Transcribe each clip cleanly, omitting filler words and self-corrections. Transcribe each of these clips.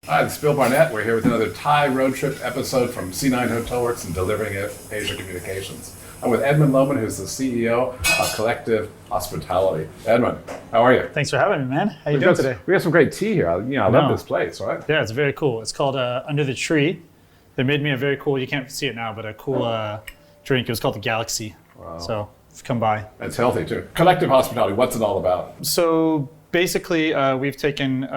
Hi, this is Bill Barnett. We're here with another Thai road trip episode from C9 Hotel Works and Delivering It Asia Communications. I'm with Edmund Lowman, who's the CEO of Collective Hospitality. Edmund, how are you? Thanks for having me, man. How you doing today? We got some great tea here. I love this place, right? Yeah, it's very cool. It's called Under the Tree. They made me a very cool, you can't see it now, but a cool drink. It was called the Galaxy. Wow. So come by. It's healthy too. Collective Hospitality, what's it all about? So basically, we've taken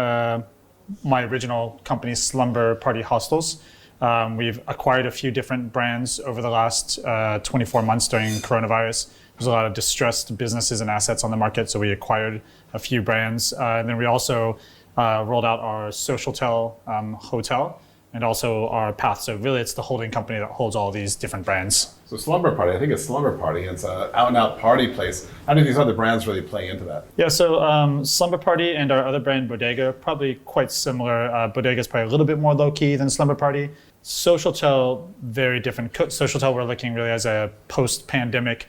my original company, Slumber Party Hostels. We've acquired a few different brands over the last 24 months during coronavirus. There's a lot of distressed businesses and assets on the market, so we acquired a few brands. And then we also rolled out our Socialtel hotel and also our Path. So really, it's the holding company that holds all these different brands. So Slumber Party, I think it's Slumber Party. It's an out-and-out party place. How do these other brands really play into that? Yeah, so Slumber Party and our other brand, Bodega, probably quite similar. Bodega is probably a little bit more low-key than Slumber Party. Socialtel, very different. Socialtel, we're looking really as a post-pandemic,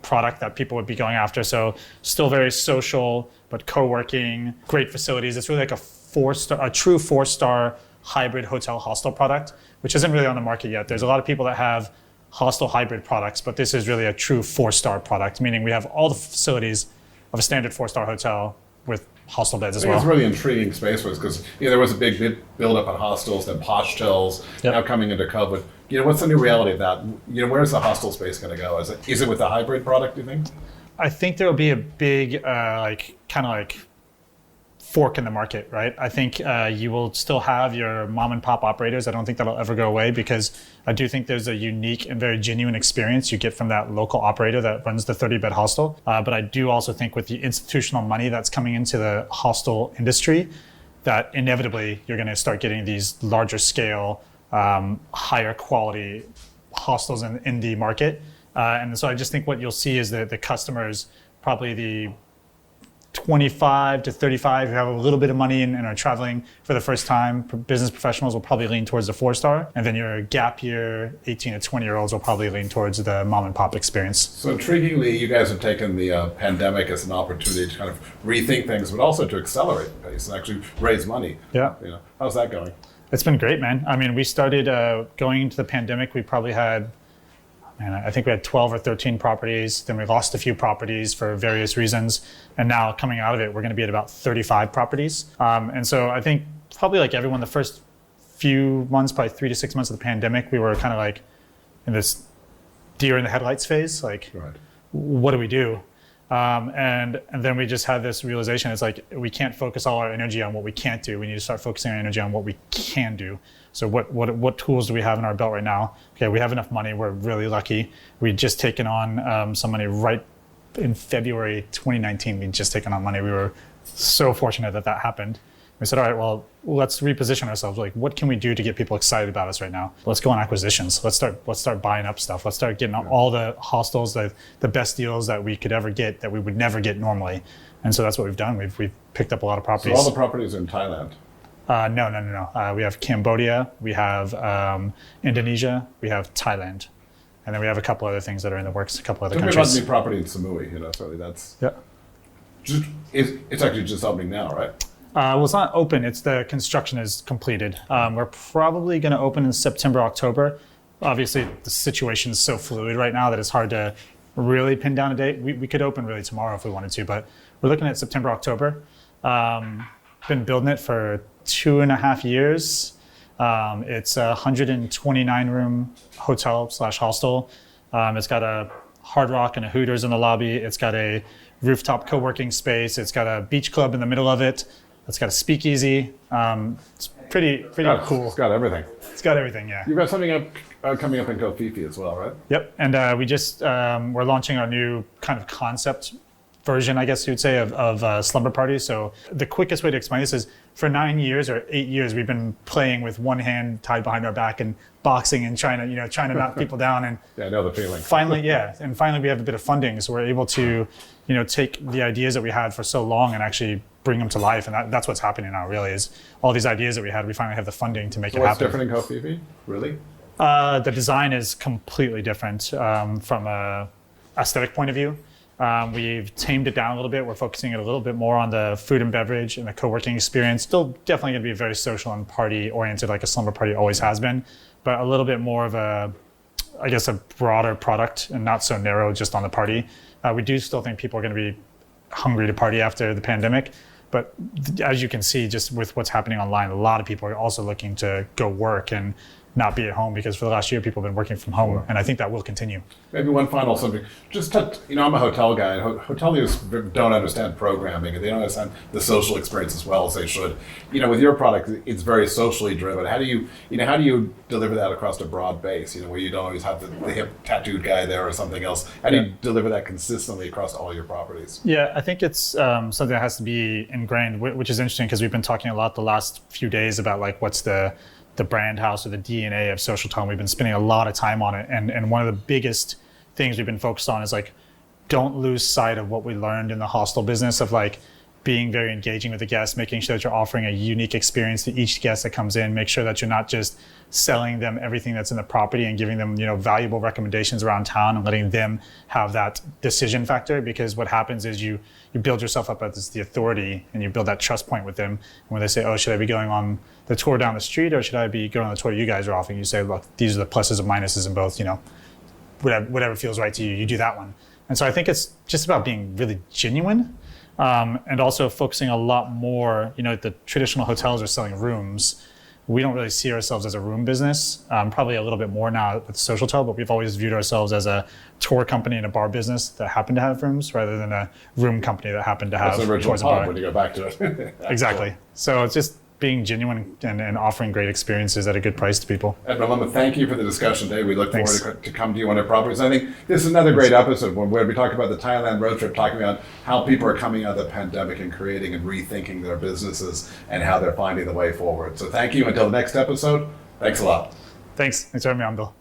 product that people would be going after. So still very social, but co-working, great facilities. It's really like a true four-star hybrid hotel hostel product, which isn't really on the market yet. There's a lot of people that have hostel hybrid products, but this is really a true four-star product, meaning we have all the facilities of a standard four-star hotel with hostel beds as well. It's a really intriguing space for us because there was a big build-up on hostels, then Hostels, now coming into COVID. What's the new reality of that? Where's the hostel space going to go? Is it with the hybrid product, do you think? I think there will be a big fork in the market, right? I think you will still have your mom and pop operators. I don't think that'll ever go away because I do think there's a unique and very genuine experience you get from that local operator that runs the 30-bed hostel. But I do also think with the institutional money that's coming into the hostel industry, that inevitably you're going to start getting these larger scale, higher quality hostels in the market. And so I just think what you'll see is that the customers, probably the 25 to 35 who have a little bit of money and are traveling for the first time, business professionals will probably lean towards the 4-star, and then your gap year 18 to 20-year-olds will probably lean towards the mom and pop experience. So intriguingly, you guys have taken the pandemic as an opportunity to kind of rethink things, but also to accelerate the pace and actually raise money. Yeah. How's that going? It's been great, man. I mean, we started going into the pandemic, we probably had, I think we had 12 or 13 properties. Then we lost a few properties for various reasons. And now coming out of it, we're going to be at about 35 properties. And so I think probably like everyone, the first few months, probably 3 to 6 months of the pandemic, we were kind of like in this deer in the headlights phase. Like, right. What do we do? And then we just had this realization. It's like, we can't focus all our energy on what we can't do. We need to start focusing our energy on what we can do. So what tools do we have in our belt right now? Okay, we have enough money. We're really lucky. We'd just taken on some money right in February 2019. We'd just taken on money. We were so fortunate that happened. We said, all right, well, let's reposition ourselves. Like, what can we do to get people excited about us right now? Let's go on acquisitions. Let's start buying up stuff. Let's start getting all the hostels, the best deals that we could ever get that we would never get normally. And so that's what we've done. We've picked up a lot of properties. So all the properties are in Thailand? No. We have Cambodia, we have Indonesia, we have Thailand, and then we have a couple other things that are in the works. A couple other countries. Talk about the property in Samui. So that's it's actually just opening now, right? Well, it's not open. It's the construction is completed. We're probably going to open in September, October. Obviously, the situation is so fluid right now that it's hard to really pin down a date. We could open really tomorrow if we wanted to, but we're looking at September, October. Been building it for 2.5 years. It's a 129-room hotel / hostel. It's got a Hard Rock and a Hooters in the lobby. It's got a rooftop co-working space. It's got a beach club in the middle of it. It's got a speakeasy. It's pretty cool. It's got everything. It's got everything, yeah. You've got something coming up in Kofifi as well, right? Yep, and we just, we're launching our new kind of concept version, I guess you'd say, of Slumber Party. So the quickest way to explain this is for 9 years or 8 years, we've been playing with one hand tied behind our back and boxing and trying to knock people down. And yeah, I know the feeling. Finally we have a bit of funding. So we're able to, take the ideas that we had for so long and actually bring them to life. And that's what's happening now, really, is all these ideas that we had, we finally have the funding to make it happen. What's different in Kofifi, really? The design is completely different from a aesthetic point of view. We've tamed it down a little bit. We're focusing it a little bit more on the food and beverage and the co-working experience. Still definitely going to be very social and party oriented, like a slumber party always has been, but a little bit more of a broader product and not so narrow just on the party. We do still think people are going to be hungry to party after the pandemic. But as you can see, just with what's happening online, a lot of people are also looking to go work and not be at home, because for the last year, people have been working from home. And I think that will continue. Maybe one final subject. Just touch, I'm a hotel guy, and hoteliers don't understand programming, and they don't understand the social experience as well as they should. With your product, it's very socially driven. How do you deliver that across a broad base, where you don't always have the hip tattooed guy there or something else? How do you deliver that consistently across all your properties? Yeah, I think it's something that has to be ingrained, which is interesting because we've been talking a lot the last few days about like what's the brand house or the DNA of Socialtel. We've been spending a lot of time on it. And one of the biggest things we've been focused on is like, don't lose sight of what we learned in the hostel business of like being very engaging with the guests, making sure that you're offering a unique experience to each guest that comes in, make sure that you're not just selling them everything that's in the property and giving them, valuable recommendations around town and letting them have that decision factor. Because what happens is you build yourself up as the authority and you build that trust point with them. And when they say, oh, should I be going on the tour down the street or should I be going on the tour you guys are offering? You say, look, these are the pluses and minuses in both, whatever feels right to you, you do that one. And so I think it's just about being really genuine. And also focusing a lot more, the traditional hotels are selling rooms. We don't really see ourselves as a room business, probably a little bit more now with Socialtel, but we've always viewed ourselves as a tour company and a bar business that happened to have rooms rather than a room company that happened to have That's the original tours and bar. when you go back to it. Exactly. So it's just being genuine and offering great experiences at a good price to people. Edmund, Lowman, thank you for the discussion today. We look forward to come to you on our properties. I think this is another great episode where we talk about the Thailand road trip, talking about how people are coming out of the pandemic and creating and rethinking their businesses and how they're finding the way forward. So thank you. Until the next episode, thanks a lot. Thanks for having me on, Bill.